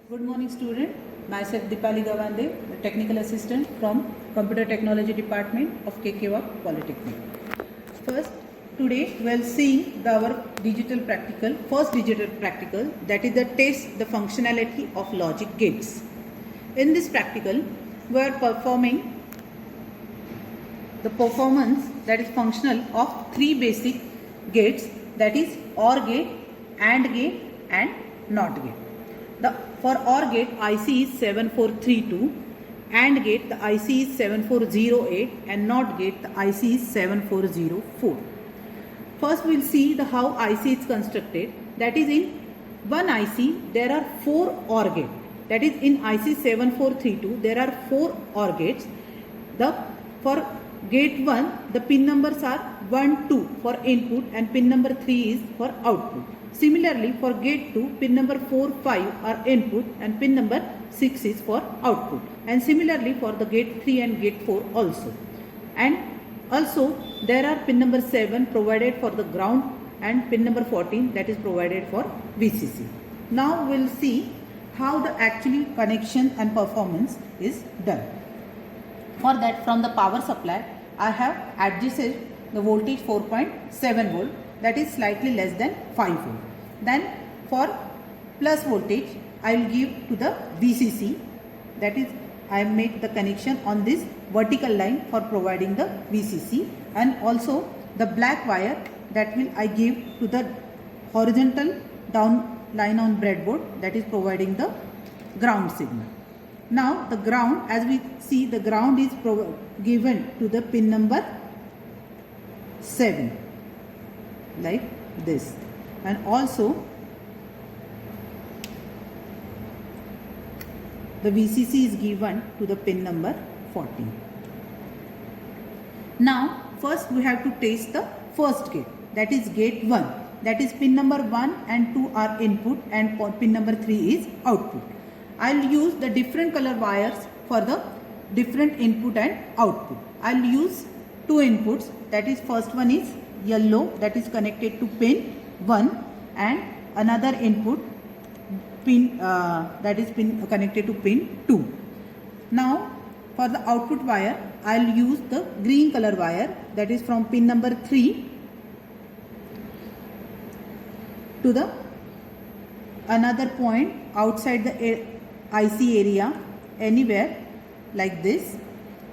Good morning student. Myself Dipali Gawande, the technical assistant from Computer Technology Department of KKWA Polytechnic. First, today we will see our digital practical, first digital practical, that is the test the functionality of logic gates. In this practical, we are performing the performance that is functional of three basic gates, that is OR gate, AND gate and NOT gate. For OR gate IC is 7432, AND gate the IC is 7408 and NOT gate the IC is 7404. First we will see the how IC is constructed. That is, in one IC there are 4 OR gates. That is, in IC 7432 there are 4 OR gates. For gate 1 the pin numbers are 1, 2 for input and pin number 3 is for output. Similarly, for gate 2, pin number 4, 5 are input and pin number 6 is for output. And similarly for the gate 3 and gate 4 also. And also there are pin number 7 provided for the ground and pin number 14 that is provided for VCC. Now we will see how the actually connection and performance is done. For that, from the power supply, I have adjusted the voltage 4.7 volt. That is slightly less than 5 volt. Then for plus voltage I will give to the VCC, that is I make the connection on this vertical line for providing the VCC, and also the black wire that will I give to the horizontal down line on breadboard, that is providing the ground signal. Now the ground, as we see, the ground is given to the pin number 7 like this, and also the VCC is given to the pin number 14. Now first we have to test the first gate, that is gate 1, that is pin number 1 and 2 are input and pin number 3 is output. I will use the different color wires for the different input and output. I will use 2 inputs, that is first one is yellow, that is connected to pin 1, and another input pin that is connected to pin 2. Now for the output wire I will use the green color wire, that is from pin number 3 to the another point outside the IC area, anywhere like this.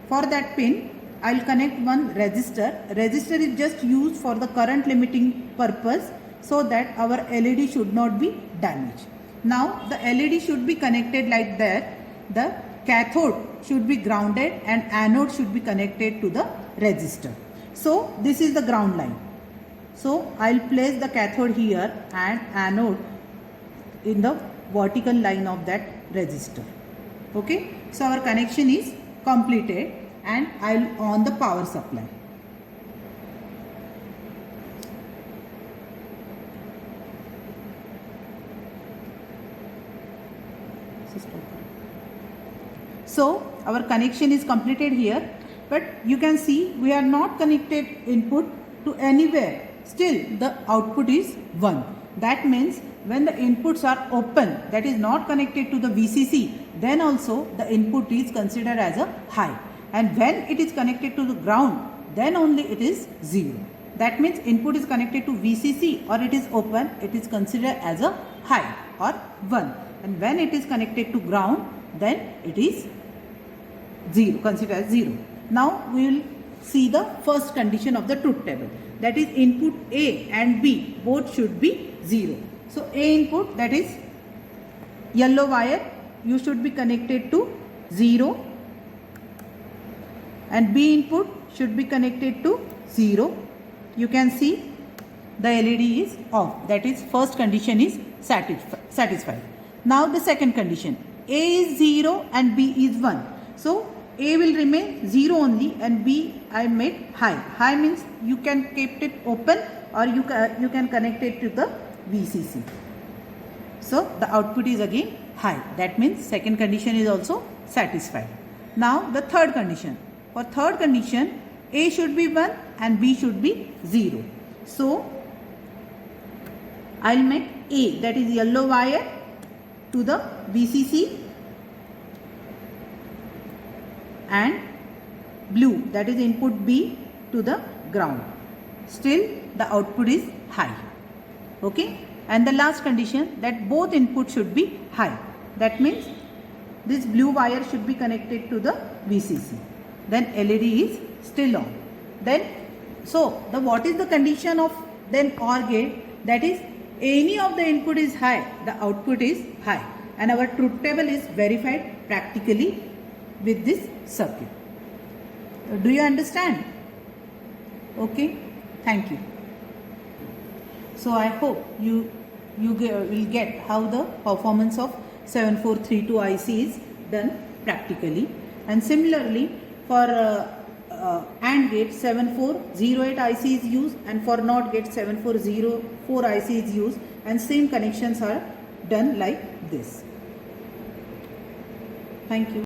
For that pin I will connect one resistor. Resistor is just used for the current limiting purpose, so that our LED should not be damaged. Now the LED should be connected like that. The cathode should be grounded and anode should be connected to the resistor. So this is the ground line. So I will place the cathode here and anode in the vertical line of that resistor. Okay. So our connection is completed, and I will on the power supply. So our connection is completed here, but you can see we are not connected input to anywhere. Still the output is 1. That means when the inputs are open, that is not connected to the VCC, then also the input is considered as a high. And when it is connected to the ground, then only it is 0. That means input is connected to VCC or it is open, it is considered as a high or 1. And when it is connected to ground, then it is 0, considered as 0. Now we will see the first condition of the truth table. That is, input A and B both should be 0. So A input, that is yellow wire, you should be connected to 0. And B input should be connected to 0. You can see the LED is off. That is, first condition is satisfied. Now the second condition, A is 0 and B is 1. So A will remain 0 only and B I make high. High means you can keep it open or you can connect it to the VCC. So the output is again high. That means second condition is also satisfied. Now the third condition. For third condition, A should be 1 and B should be 0. So I will make A, that is yellow wire, to the VCC and blue, that is input B, to the ground. Still the output is high. Okay, and the last condition, that both inputs should be high. That means this blue wire should be connected to the VCC. Then LED is still on. Then so what is the condition of then OR gate? That is, any of the input is high, the output is high, and our truth table is verified practically with this circuit. Do you understand? Okay, thank you. So I hope you will get how the performance of 7432 IC is done practically. And similarly, for AND gate 7408 IC is used, and for NOT gate 7404 IC is used, and same connections are done like this. Thank you.